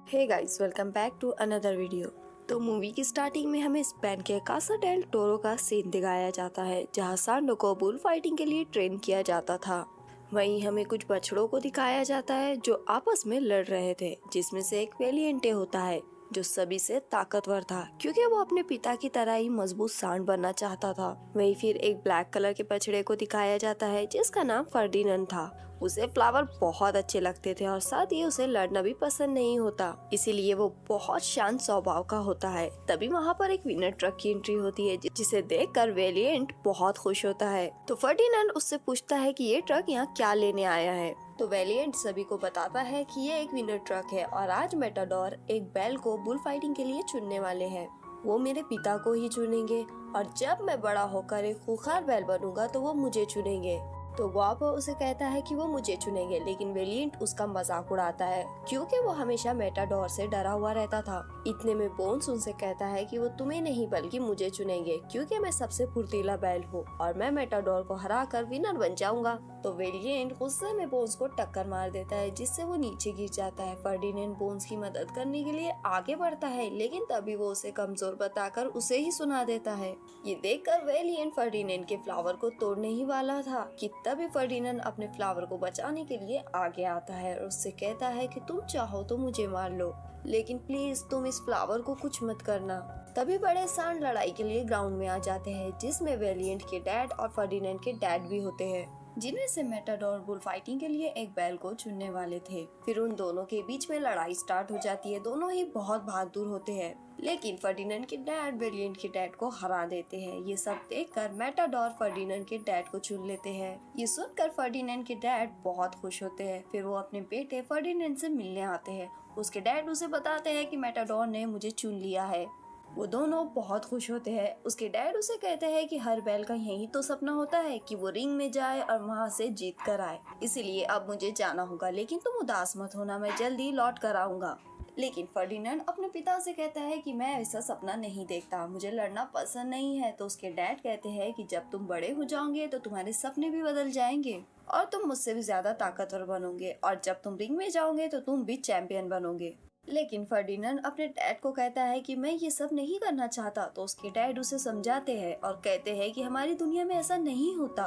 Hey guys, welcome back to another video. तो movie की starting में हमें स्पेन के कासा डेल टोरो का सीन दिखाया जाता है, जहां सांडो को बुल फाइटिंग के लिए ट्रेन किया जाता था। वहीं हमें कुछ बछड़ों को दिखाया जाता है जो आपस में लड़ रहे थे, जिसमें से एक वेलिएंटे होता है जो सभी से ताकतवर था, क्योंकि वो अपने पिता की तरह ही मजबूत सांड बनना चाहता था। वहीं फिर एक ब्लैक कलर के बछड़े को दिखाया जाता है जिसका नाम फर्डिनेंड था। उसे फ्लावर बहुत अच्छे लगते थे और साथ ही उसे लड़ना भी पसंद नहीं होता, इसीलिए वो बहुत शांत स्वभाव का होता है। तभी वहाँ पर एक विनर ट्रक की एंट्री होती है, जिसे देखकर वेलिएंट बहुत खुश होता है। तो फर्डिनेंड उससे पूछता है कि ये ट्रक यहाँ क्या लेने आया है। तो वेलिएंट सभी को बताता है कि ये एक विनर ट्रक है और आज मेटाडोर एक बैल को बुल फाइटिंग के लिए चुनने वाले हैं। वो मेरे पिता को ही चुनेंगे और जब मैं बड़ा होकर एक खूंखार बैल बनूंगा तो वो मुझे चुनेंगे। तो वॉप उसे कहता है कि वो मुझे चुनेंगे, लेकिन वेलिएंट उसका मजाक उड़ाता है क्योंकि वो हमेशा मेटाडोर से डरा हुआ रहता था। इतने में बोन्स उनसे कहता है कि वो तुम्हें नहीं बल्कि मुझे चुनेंगे, क्योंकि मैं सबसे फुर्तीला बैल हूँ और मैं मेटाडोर को हराकर विनर बन जाऊंगा। तो वेलिएंट गुस्से में बोन्स को टक्कर मार देता है, जिससे वो नीचे गिर जाता है। फर्डिनेंड बोन्स की मदद करने के लिए आगे बढ़ता है, लेकिन तभी वो उसे कमजोर बताकर उसे ही सुना देता है। ये देखकर वेलिएंट फर्डिनेंड के फ्लावर को तोड़ने ही वाला था कि तभी फर्डिनेंड अपने फ्लावर को बचाने के लिए आगे आता है और उससे कहता है कि तुम चाहो तो मुझे मार लो, लेकिन प्लीज तुम इस फ्लावर को कुछ मत करना। तभी बड़े सांड लड़ाई के लिए ग्राउंड में आ जाते हैं, जिसमें वेलिएंट के डैड और फर्डिनेंड के डैड भी होते हैं, जिनमें से मेटाडोर बुल फाइटिंग के लिए एक बैल को चुनने वाले थे। फिर उन दोनों के बीच में लड़ाई स्टार्ट हो जाती है। दोनों ही बहुत बहादुर होते हैं, लेकिन फर्डिनेंड के डैड वेलिएंट के डैड को हरा देते हैं। ये सब देखकर मेटाडोर फर्डिनेंड के डैड को चुन लेते हैं। ये सुनकर फर्डिनेंड के डैड बहुत खुश होते हैं। फिर वो अपने बेटे फर्डिनेंड से मिलने आते हैं। उसके डैड उसे बताते हैं कि मेटाडोर ने मुझे चुन लिया है। वो दोनों बहुत खुश होते हैं। उसके डैड उसे कहते हैं कि हर बैल का यही तो सपना होता है कि वो रिंग में जाए और वहाँ से जीत कर आए, इसीलिए अब मुझे जाना होगा, लेकिन तुम उदास मत होना, मैं जल्दी लौट कर आऊंगा। लेकिन फर्डिनेंड अपने पिता से कहता है कि मैं ऐसा सपना नहीं देखता, मुझे लड़ना पसंद नहीं है। तो उसके डैड कहते हैं कि जब तुम बड़े हो जाओगे तो तुम्हारे सपने भी बदल जाएंगे और तुम मुझसे भी ज्यादा ताकतवर बनोगे, और जब तुम रिंग में जाओगे तो तुम भी चैंपियन बनोगे। लेकिन फर्डिनेंड अपने डैड को कहता है कि मैं ये सब नहीं करना चाहता। तो उसके डैड उसे समझाते हैं और कहते हैं कि हमारी दुनिया में ऐसा नहीं होता।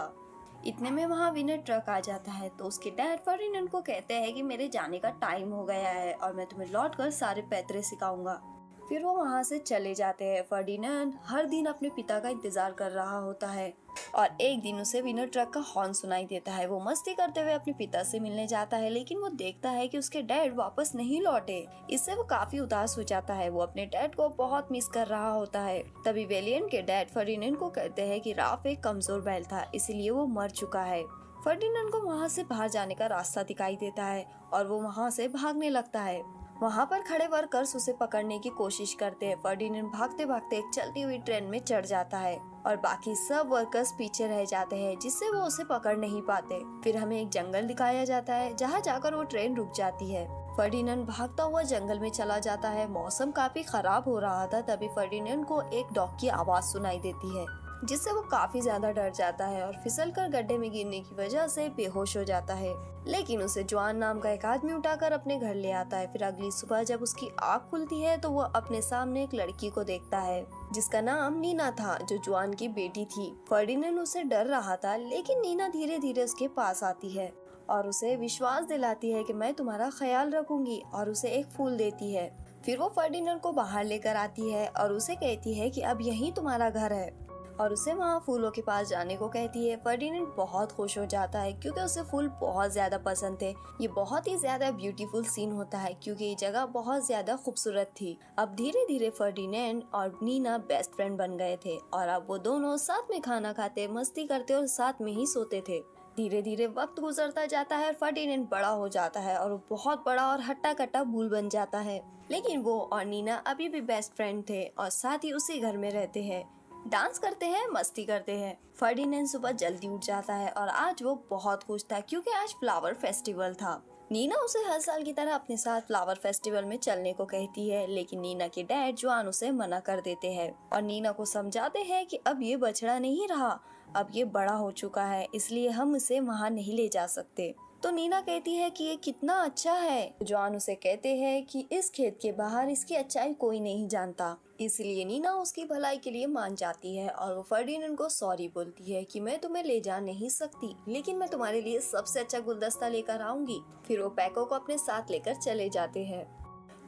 इतने में वहाँ विनर ट्रक आ जाता है। तो उसके डैड फर्डिनेंड को कहते हैं कि मेरे जाने का टाइम हो गया है और मैं तुम्हें लौटकर सारे पैतरे सिखाऊंगा। फिर वो वहाँ से चले जाते हैं। फर्डिनेंड हर दिन अपने पिता का इंतजार कर रहा होता है और एक दिन उसे विनर ट्रक का हॉर्न सुनाई देता है। वो मस्ती करते हुए अपने पिता से मिलने जाता है, लेकिन वो देखता है कि उसके डैड वापस नहीं लौटे। इससे वो काफी उदास हो जाता है। वो अपने डैड को बहुत मिस कर रहा होता है। तभी वेलिएंट के डैड फर्डिनेंड को कहते हैं कि राफ एक कमजोर बैल था, इसीलिए वो मर चुका है। फर्डिनेंड को वहाँ से बाहर जाने का रास्ता दिखाई देता है और वो वहाँ से भागने लगता है। वहाँ पर खड़े वर्कर्स उसे पकड़ने की कोशिश करते हैं। फर्डिनेंड भागते भागते एक चलती हुई ट्रेन में चढ़ जाता है और बाकी सब वर्कर्स पीछे रह जाते हैं, जिससे वो उसे पकड़ नहीं पाते। फिर हमें एक जंगल दिखाया जाता है, जहाँ जाकर वो ट्रेन रुक जाती है। फर्डिनेंड भागता हुआ जंगल में चला जाता है। मौसम काफी खराब हो रहा था। तभी फर्डिनेंड को एक डॉग की आवाज सुनाई देती है, जिससे वो काफी ज्यादा डर जाता है और फिसलकर गड्ढे में गिरने की वजह से बेहोश हो जाता है। लेकिन उसे जॉन नाम का एक आदमी उठाकर अपने घर ले आता है। फिर अगली सुबह जब उसकी आँख खुलती है तो वो अपने सामने एक लड़की को देखता है, जिसका नाम नीना था, जो जॉन की बेटी थी। फर्डिनेंड उससे डर रहा था, लेकिन नीना धीरे धीरे उसके पास आती है और उसे विश्वास दिलाती है कि मैं तुम्हारा ख्याल रखूंगी, और उसे एक फूल देती है। फिर वो फर्डिनेंड को बाहर लेकर आती है और उसे कहती है कि अब यही तुम्हारा घर है, और उसे वहाँ फूलों के पास जाने को कहती है। फर्डिनेंड बहुत खुश हो जाता है क्योंकि उसे फूल बहुत ज्यादा पसंद थे। ये बहुत ही ज्यादा ब्यूटीफुल सीन होता है क्योंकि ये जगह बहुत ज्यादा खूबसूरत थी। अब धीरे धीरे फर्डिनेंड और नीना बेस्ट फ्रेंड बन गए थे और अब वो दोनों साथ में खाना खाते, मस्ती करते और साथ में ही सोते थे। धीरे धीरे वक्त गुजरता जाता है। फर्डिनेंड बड़ा हो जाता है और वो बहुत बड़ा और हट्टा कट्टा भूल बन जाता है, लेकिन वो और नीना अभी भी बेस्ट फ्रेंड थे और साथ ही उसी घर में रहते हैं, डांस करते हैं, मस्ती करते हैं। फर्डिनेंड सुबह जल्दी उठ जाता है और आज वो बहुत खुश था क्योंकि आज फ्लावर फेस्टिवल था। नीना उसे हर साल की तरह अपने साथ फ्लावर फेस्टिवल में चलने को कहती है, लेकिन नीना के डैड जॉन उसे मना कर देते हैं और नीना को समझाते हैं कि अब ये बछड़ा नहीं रहा, अब ये बड़ा हो चुका है, इसलिए हम इसे वहाँ नहीं ले जा सकते। तो नीना कहती है कि ये कितना अच्छा है। जॉन उसे कहते हैं कि इस खेत के बाहर इसकी अच्छाई कोई नहीं जानता। इसलिए नीना उसकी भलाई के लिए मान जाती है और वो फर्डिनेंड को सॉरी बोलती है कि मैं तुम्हें ले जा नहीं सकती, लेकिन मैं तुम्हारे लिए सबसे अच्छा गुलदस्ता लेकर आऊंगी। फिर वो पैको को अपने साथ लेकर चले जाते हैं।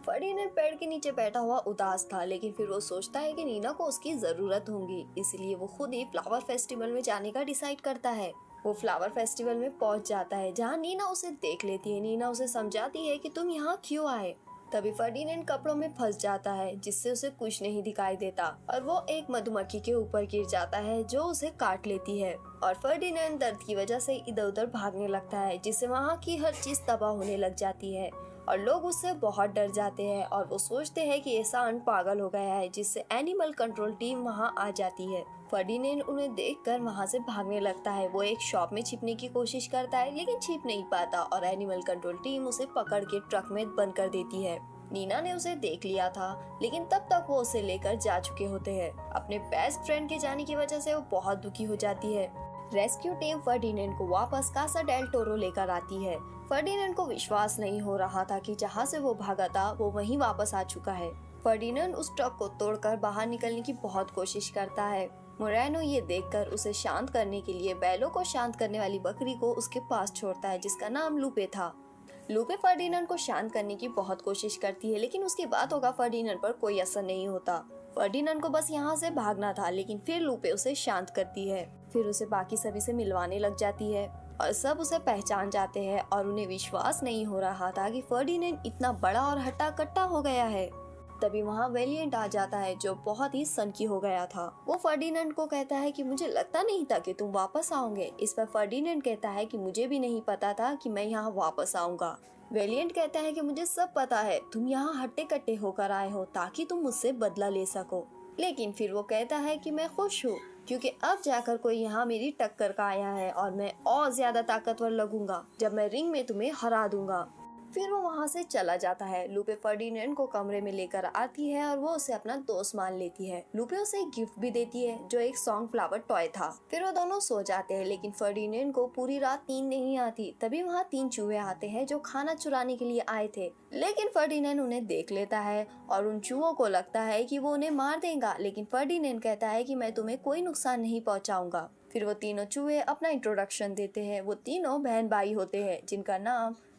फर्डिनेंड पेड़ के नीचे बैठा हुआ उदास था, लेकिन फिर वो सोचता है कि नीना को उसकी जरूरत होगी, इसलिए वो खुद ही फ्लावर फेस्टिवल में जाने का डिसाइड करता है। वो फ्लावर फेस्टिवल में पहुंच जाता है, जहां नीना उसे देख लेती है। नीना उसे समझाती है कि तुम यहाँ क्यों आए। तभी फर्डिनेंड कपड़ों में फंस जाता है, जिससे उसे कुछ नहीं दिखाई देता और वो एक मधुमक्खी के ऊपर गिर जाता है, जो उसे काट लेती है। और फर्डिनेंड दर्द की वजह से इधर उधर भागने लगता है, जिससे वहाँ की हर चीज तबाह होने लग जाती है और लोग उससे बहुत डर जाते हैं और वो सोचते हैं कि ये सांड पागल हो गया है, जिससे एनिमल कंट्रोल टीम वहाँ आ जाती है। फर्डिनेंड उन्हें देखकर वहाँ से भागने लगता है। वो एक शॉप में छिपने की कोशिश करता है, लेकिन छिप नहीं पाता और एनिमल कंट्रोल टीम उसे पकड़ के ट्रक में बंद कर देती है। नीना ने उसे देख लिया था, लेकिन तब तक वो उसे लेकर जा चुके होते हैं। अपने बेस्ट फ्रेंड के जाने की वजह से वो बहुत दुखी हो जाती है। रेस्क्यू टीम फर्डिनेंड को वापस कासा डेल टोरो लेकर आती है। फर्डिनेंड को विश्वास नहीं हो रहा था कि जहाँ से वो भागा था वो वहीं वापस आ चुका है। फर्डिनेंड उस ट्रक को तोड़कर बाहर निकलने की बहुत कोशिश करता है। मोरेनो ये देखकर उसे शांत करने के लिए बैलों को शांत करने वाली बकरी को उसके पास छोड़ता है, जिसका नाम लूपे था। लूपे फर्डिनेंड को शांत करने की बहुत कोशिश करती है, लेकिन उसकी बातों का फर्डिनेंड पर कोई असर नहीं होता। फर्डिनेंड को बस यहाँ से भागना था, लेकिन फिर लूपे उसे शांत करती है। फिर उसे बाकी सभी से मिलवाने लग जाती है और सब उसे पहचान जाते हैं और उन्हें विश्वास नहीं हो रहा था कि फर्डिनेंड इतना बड़ा और हट्टा कट्टा हो गया है। तभी वहाँ वेलिएंट आ जाता है, जो बहुत ही सनकी हो गया था। वो फर्डिनेंड को कहता है कि मुझे लगता नहीं था कि तुम वापस आओगे। इस पर फर्डिनेंड कहता है कि मुझे भी नहीं पता था कि मैं यहाँ वापस आऊंगा। वेलिएंट कहता है कि मुझे सब पता है, तुम यहाँ हट्टे कट्टे होकर आए हो ताकि तुम मुझसे बदला ले सको। लेकिन फिर वो कहता है कि मैं खुश हूँ, क्योंकि अब जाकर कोई यहाँ मेरी टक्कर का आया है और मैं और ज्यादा ताकतवर लगूंगा जब मैं रिंग में तुम्हें हरा दूंगा। फिर वो वहाँ से चला जाता है। लूपे फर्डिनेंड को कमरे में लेकर आती है और वो उसे अपना दोस्त मान लेती है। लूपे उसे एक गिफ्ट भी देती है, जो एक सॉन्ग फ्लावर टॉय था। फिर वो दोनों सो जाते हैं, लेकिन फर्डिनेंड को पूरी रात नींद नहीं आती। तभी वहाँ 3 चूहे आते हैं, जो खाना चुराने के लिए आए थे, लेकिन फर्डिनेंड उन्हें देख लेता है और उन चूहों को लगता है कि वो उन्हें मार देगा, लेकिन फर्डिनेंड कहता है कि मैं तुम्हें कोई नुकसान नहीं पहुँचाऊंगा। फिर वो तीनों चूहे अपना इंट्रोडक्शन देते हैं। वो तीनों बहन भाई होते हैं,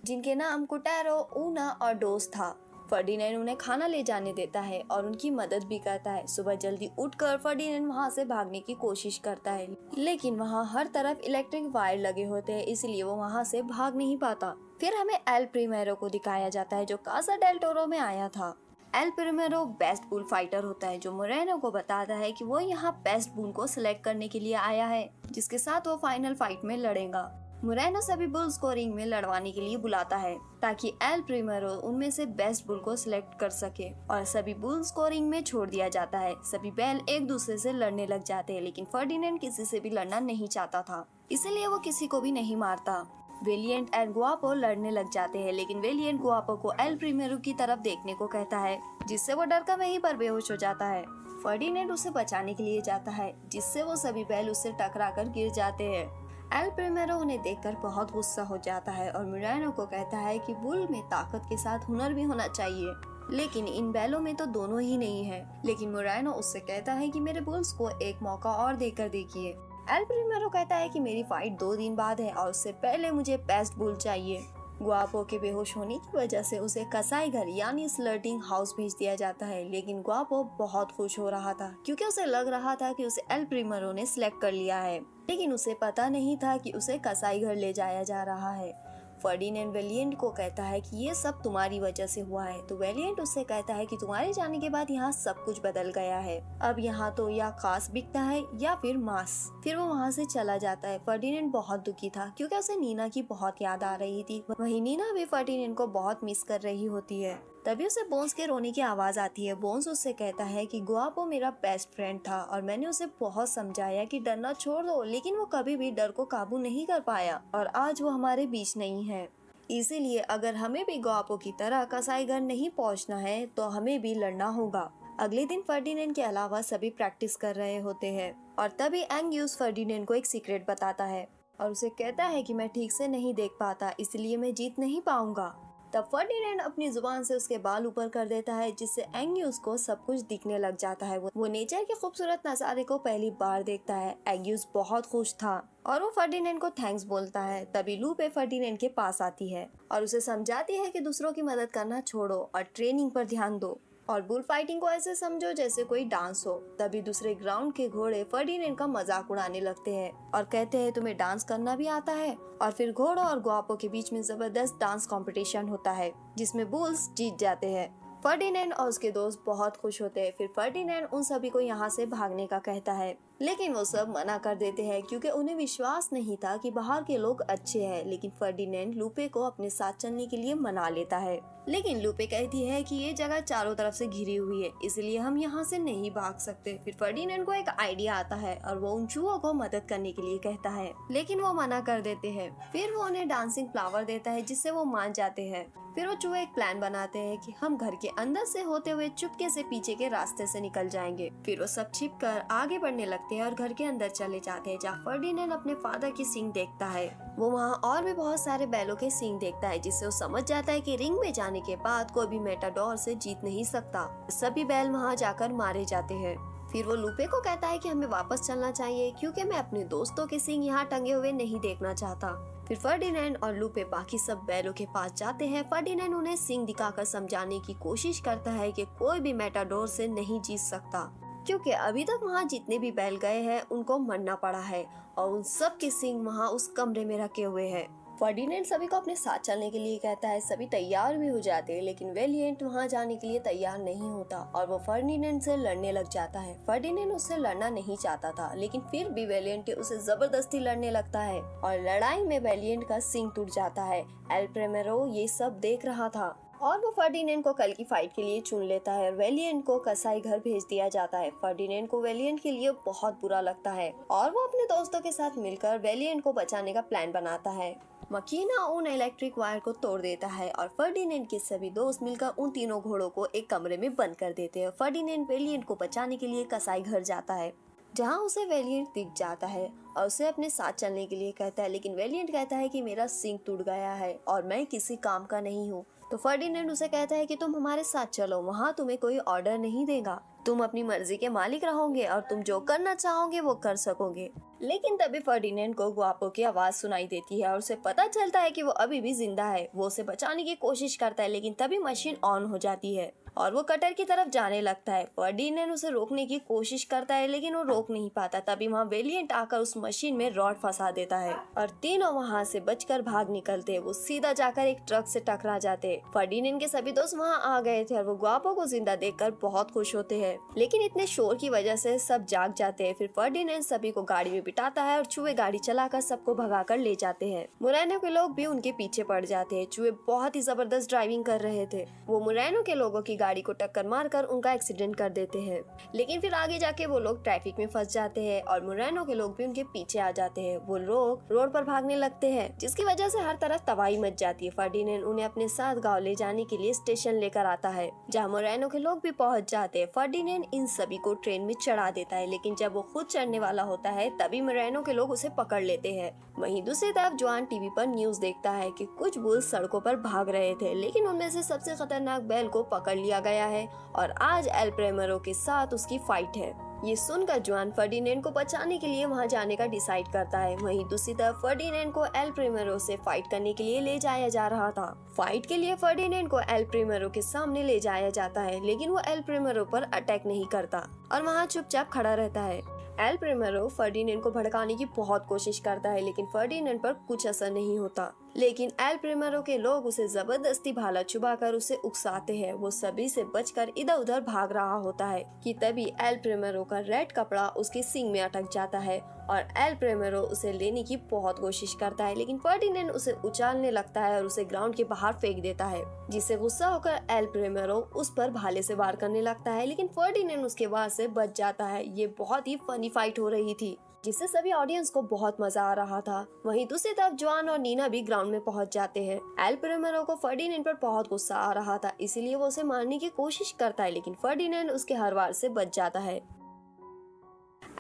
जिनके नाम कुटैरो, ऊना और डोस था। फर्डिनेंड उन्हें खाना ले जाने देता है और उनकी मदद भी करता है। सुबह जल्दी उठकर फर्डिनेंड वहाँ से भागने की कोशिश करता है, लेकिन वहाँ हर तरफ इलेक्ट्रिक वायर लगे होते हैं, इसलिए वो वहाँ से भाग नहीं पाता। फिर हमें एल प्रीमेरो को दिखाया जाता है, जो कासा डेल टोरो में आया था। एल प्रीमेरो बेस्ट बुल फाइटर होता है, जो मोरेनो को बताता है कि वो यहाँ बेस्ट बुल को सिलेक्ट करने के लिए आया है, जिसके साथ वो फाइनल फाइट में लड़ेगा। मोरेनो सभी बुल्स को रिंग में लड़वाने के लिए बुलाता है, ताकि एल प्रीमेरो उनमें से बेस्ट बुल को सिलेक्ट कर सके, और सभी बुल्स को रिंग में छोड़ दिया जाता है। सभी बैल एक दूसरे से लड़ने लग जाते हैं, लेकिन फर्डिनेंड किसी से भी लड़ना नहीं चाहता था, इसलिए वो किसी को भी नहीं मारता। वेलिएंट एंड गुआपो लड़ने लग जाते हैं, लेकिन वेलिएंट गुआपो को एल प्रीमेरो की तरफ देखने को कहता है, जिससे वो डर कर वहीं पर बेहोश हो जाता है। फर्डिनेंड उसे बचाने के लिए जाता है, जिससे वो सभी बैल उससे टकराकर गिर जाते हैं। एल प्रीमेरो उन्हें देखकर बहुत गुस्सा हो जाता है और मोरेनो को कहता है कि बुल में ताकत के साथ हुनर भी होना चाहिए, लेकिन इन बैलों में तो दोनों ही नहीं है। लेकिन मोरेनो उससे कहता है कि मेरे बुल्स को एक मौका और देकर देखिए। एल प्रीमेरो कहता है कि मेरी फाइट 2 दिन बाद है और उससे पहले मुझे बेस्ट बुल चाहिए। गुआपो के बेहोश होने की वजह से उसे कसाई घर यानी स्लर्टिंग हाउस भेज दिया जाता है, लेकिन गुआपो बहुत खुश हो रहा था, क्योंकि उसे लग रहा था कि उसे एल प्रीमेरो ने सिलेक्ट कर लिया है, लेकिन उसे पता नहीं था कि उसे कसाई घर ले जाया जा रहा है। फर्डिनेंड वेलिएंट को कहता है कि ये सब तुम्हारी वजह से हुआ है, तो वेलिएंट उससे कहता है कि तुम्हारे जाने के बाद यहाँ सब कुछ बदल गया है, अब यहाँ तो या खास बिकता है या फिर मांस। फिर वो वहाँ से चला जाता है। फर्डिनेंड बहुत दुखी था, क्योंकि उसे नीना की बहुत याद आ रही थी। वहीं नीना भी फर्डिनेंड को बहुत मिस कर रही होती है। तभी उसे बोन्स के रोने की आवाज आती है। बोन्स उससे कहता है कि गुआपो मेरा बेस्ट फ्रेंड था और मैंने उसे बहुत समझाया कि डरना छोड़ दो, लेकिन वो कभी भी डर को काबू नहीं कर पाया और आज वो हमारे बीच नहीं है। इसीलिए अगर हमें भी गुआपो की तरह कसाई घर नहीं पहुंचना है तो हमें भी लड़ना होगा। अगले दिन फर्डिनेंड के अलावा सभी प्रैक्टिस कर रहे होते हैं और तभी एंग्यूस फर्डिनेंड को एक सीक्रेट बताता है। और उसे कहता है कि मैं ठीक से नहीं देख पाता, इसलिए मैं जीत नहीं पाऊंगा। तब फर्डिनेंड अपनी जुबान से उसके बाल ऊपर कर देता है, जिससे एंग्यूस को सब कुछ दिखने लग जाता है। वो नेचर के खूबसूरत नजारे को पहली बार देखता है। एंग्यूस बहुत खुश था और वो फर्डिनेंड को थैंक्स बोलता है। तभी लूपे फर्डिनेंड के पास आती है और उसे समझाती है कि दूसरों की मदद करना छोड़ो और ट्रेनिंग पर ध्यान दो और बुल फाइटिंग को ऐसे समझो जैसे कोई डांस हो। तभी दूसरे ग्राउंड के घोड़े फर्डिनेंड का मजाक उड़ाने लगते हैं और कहते हैं तुम्हें डांस करना भी आता है। और फिर घोड़ों और गुआपो के बीच में जबरदस्त डांस कंपटीशन होता है, जिसमें बुल्स जीत जाते हैं। फर्डिनेंड और उसके दोस्त बहुत खुश होते हैं। फिर फर्डिनेंड उन सभी को यहाँ से भागने का कहता है, लेकिन वो सब मना कर देते हैं क्योंकि उन्हें विश्वास नहीं था कि बाहर के लोग अच्छे हैं। लेकिन फर्डिनेंड लूपे को अपने साथ चलने के लिए मना लेता है, लेकिन लूपे कहती है कि ये जगह चारों तरफ से घिरी हुई है, इसलिए हम यहाँ से नहीं भाग सकते। फिर फर्डिनेंड को एक आइडिया आता है और वो उन चूहों को मदद करने के लिए कहता है, लेकिन वो मना कर देते हैं। फिर वो उन्हें डांसिंग फ्लावर देता है, जिससे वो मान जाते हैं। फिर वो चूहे एक प्लान बनाते हैं कि हम घर के अंदर से होते हुए चुपके से पीछे के रास्ते से निकल जाएंगे। फिर वो सब छिपकर आगे बढ़ने लगते हैं और घर के अंदर चले जाते हैं, जहाँ फर्डिनेंड अपने फादर की सींग देखता है। वो वहाँ और भी बहुत सारे बैलों के सींग देखता है, जिससे वो समझ जाता है कि रिंग में जाने के बाद कोई भी मेटाडोर से जीत नहीं सकता। सभी बैल वहाँ जाकर मारे जाते हैं। फिर वो लूपे को कहता है कि हमें वापस चलना चाहिए क्योंकि मैं अपने दोस्तों के सींग यहाँ टंगे हुए नहीं देखना चाहता। फिर फर्डिनेंड और लूपे बाकी सब बैलों के पास जाते हैं। फर्डिनेंड उन्हें सींग दिखाकर समझाने की कोशिश करता है कि कोई भी मेटाडोर से नहीं जीत सकता, क्योंकि अभी तक वहाँ जितने भी बैल गए हैं उनको मरना पड़ा है और उन सब के सींग वहाँ उस कमरे में रखे हुए हैं। फर्डिनेंड सभी को अपने साथ चलने के लिए कहता है। सभी तैयार भी हो जाते हैं, लेकिन वेलिएंट वहाँ जाने के लिए तैयार नहीं होता और वो फर्डिनेंड से लड़ने लग जाता है। फर्डिनेंड उससे लड़ना नहीं चाहता था, लेकिन फिर भी वेलिएंट उसे जबरदस्ती लड़ने लगता है और लड़ाई में वेलिएंट का सींग टूट जाता है। एल प्रेमेरो ये सब देख रहा था और वो फर्डिनेंड को कल की फाइट के लिए चुन लेता है और वेलिएंट को कसाई घर भेज दिया जाता है। फर्डिनेंड को वेलिएंट के लिए बहुत बुरा लगता है और वो अपने दोस्तों के साथ मिलकर वेलिएंट को बचाने का प्लान बनाता है। मकीना उन इलेक्ट्रिक वायर को तोड़ देता है और फर्डिनेंड के सभी दोस्त मिलकर उन तीनों घोड़ों को एक कमरे में बंद कर देते हैं। फर्डिनेंड वेलिएंट को बचाने के लिए कसाई घर जाता है, जहाँ उसे वेलिएंट दिख जाता है और उसे अपने साथ चलने के लिए कहता है, लेकिन वेलिएंट कहता है कि मेरा सींग टूट गया है और मैं किसी काम का नहीं हूँ। तो फर्डिनेंड उसे कहता है कि तुम हमारे साथ चलो, वहाँ तुम्हें कोई ऑर्डर नहीं देगा, तुम अपनी मर्जी के मालिक रहोगे और तुम जो करना चाहोगे वो कर सकोगे। लेकिन तभी फर्डिनेंड को गुआपो की आवाज सुनाई देती है और उसे पता चलता है कि वो अभी भी जिंदा है। वो उसे बचाने की कोशिश करता है, लेकिन तभी मशीन ऑन हो जाती है और वो कटर की तरफ जाने लगता है। फर्डिनेंड उसे रोकने की कोशिश करता है, लेकिन वो रोक नहीं पाता। तभी वहाँ वेलिएंट आकर उस मशीन में रॉड फंसा देता है और तीनों वहाँ से बचकर भाग निकलते। वो सीधा जाकर एक ट्रक से टकरा जाते। फर्डिनेंड के सभी दोस्त वहाँ आ गए थे और वो गुआपो को जिंदा देखकर बहुत खुश होते हैं, लेकिन इतने शोर की वजह से सब जाग जाते हैं। फिर फर्डिनेंड सभी को गाड़ी में बिठाता है और चूहे गाड़ी चलाकर सबको भगाकर ले जाते हैं। मोरेनो के लोग भी उनके पीछे पड़ जाते हैं। चूहे बहुत ही जबरदस्त ड्राइविंग कर रहे थे। वो मोरेनो के लोगों की गाड़ी को टक्कर मारकर उनका एक्सीडेंट कर देते हैं, लेकिन फिर आगे जाके वो लोग ट्रैफिक में फंस जाते हैं और मोरेनो के लोग भी उनके पीछे आ जाते हैं। वो लोग रोड पर भागने लगते हैं, जिसकी वजह से हर तरफ तबाही मच जाती है। फर्डिनेंड उन्हें अपने साथ गाँव ले जाने के लिए स्टेशन लेकर आता है, जहाँ मोरेनो के लोग भी पहुँच जाते हैं। फर्डिनेंड इन सभी को ट्रेन में चढ़ा देता है, लेकिन जब वो खुद चढ़ने वाला होता है तभी मोरेनो के लोग उसे पकड़ लेते हैं। वहीं दूसरी तरफ जॉन टीवी पर न्यूज देखता है कि कुछ बुल सड़कों पर भाग रहे थे, लेकिन उनमें से सबसे खतरनाक बैल को पकड़ लिया गया है और आज एल प्रेमेरो के साथ उसकी फाइट है। ये सुनकर जॉन फर्डिनेंड को बचाने के लिए वहां जाने का डिसाइड करता है। वहीं दूसरी तरफ फर्डिनेंड को एल प्रेमेरो से फाइट करने के लिए ले जाया जा रहा था। फाइट के लिए फर्डिनेंड को एल प्रेमेरो के सामने ले जाया जाता है, लेकिन वो एल प्रेमेरो पर अटैक नहीं करता और वहाँ चुपचाप खड़ा रहता है। एल प्रेमेरो फर्डिनेंड को भड़काने की बहुत कोशिश करता है, लेकिन फर्डिनेंड पर कुछ असर नहीं होता। लेकिन एल प्रेमेरो के लोग उसे जबरदस्ती भाला चुबाकर उसे उकसाते हैं। वो सभी से बचकर इधर उधर भाग रहा होता है कि तभी एल प्रेमेरो का रेड कपड़ा उसके सींग में अटक जाता है और एल प्रेमेरो उसे लेने की बहुत कोशिश करता है, लेकिन फर्डिनेंड उसे उछालने लगता है और उसे ग्राउंड के बाहर फेंक देता है, जिससे गुस्सा होकर एल प्रेमेरो उस पर भाले से वार करने लगता है, लेकिन फर्डिनेंड उसके वार से बच जाता है। ये बहुत ही फनी फाइट हो रही थी, जिससे सभी ऑडियंस को बहुत मजा आ रहा था। वहीं दूसरी तरफ जॉन और नीना भी ग्राउंड में पहुंच जाते हैं। एल प्रेमेरो को फर्डिनेंड पर बहुत गुस्सा आ रहा था, इसीलिए वो उसे मारने की कोशिश करता है, लेकिन फर्डिनेंड उसके हर वार से बच जाता है।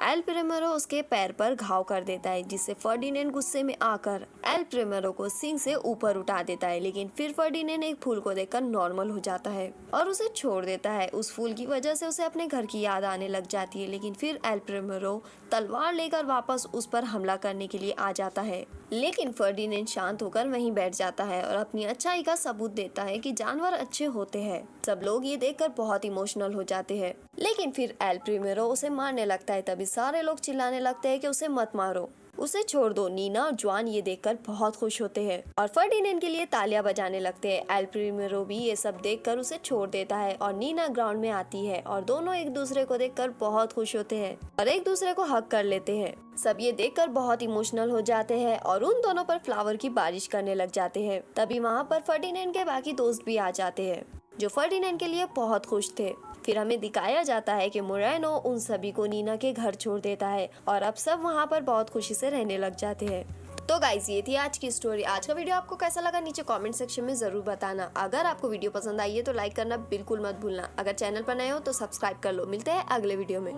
एल प्रिमेरो उसके पैर पर घाव कर देता है, जिससे फर्डिनेंड गुस्से में आकर एल प्रिमेरो को सिंक से ऊपर उठा देता है। लेकिन फिर फर्डिनेंड एक फूल को देखकर नॉर्मल हो जाता है और उसे छोड़ देता है। उस फूल की वजह से उसे अपने घर की याद आने लग जाती है। लेकिन फिर एल प्रिमेरो तलवार लेकर वापस उस पर हमला करने के लिए आ जाता है, लेकिन फर्डिनेंड शांत होकर वहीं बैठ जाता है और अपनी अच्छाई का सबूत देता है कि जानवर अच्छे होते हैं। सब लोग ये देखकर बहुत इमोशनल हो जाते हैं। लेकिन फिर एल प्रिमेरो उसे मारने लगता है। तभी सारे लोग चिल्लाने लगते हैं कि उसे मत मारो, उसे छोड़ दो। नीना और जॉन ये देखकर बहुत खुश होते हैं और फर्डिनेंड के लिए तालियां बजाने लगते हैं। एल प्रिमेरो भी ये सब देखकर उसे छोड़ देता है और नीना ग्राउंड में आती है और दोनों एक दूसरे को देखकर बहुत खुश होते हैं और एक दूसरे को हग कर लेते हैं। सब ये देखकर बहुत इमोशनल हो जाते हैं और उन दोनों पर फ्लावर की बारिश करने लग जाते हैं। तभी वहाँ पर फर्डिनेंड के बाकी दोस्त भी आ जाते हैं, जो फर्डिनेंड के लिए बहुत खुश थे। फिर हमें दिखाया जाता है कि मोरेनो उन सभी को नीना के घर छोड़ देता है और अब सब वहाँ पर बहुत खुशी से रहने लग जाते हैं। तो गाइस, ये थी आज की स्टोरी। आज का वीडियो आपको कैसा लगा नीचे कमेंट सेक्शन में जरूर बताना। अगर आपको वीडियो पसंद आई है तो लाइक करना बिल्कुल मत भूलना। अगर चैनल पर नए हो तो सब्सक्राइब कर लो। मिलते हैं अगले वीडियो में।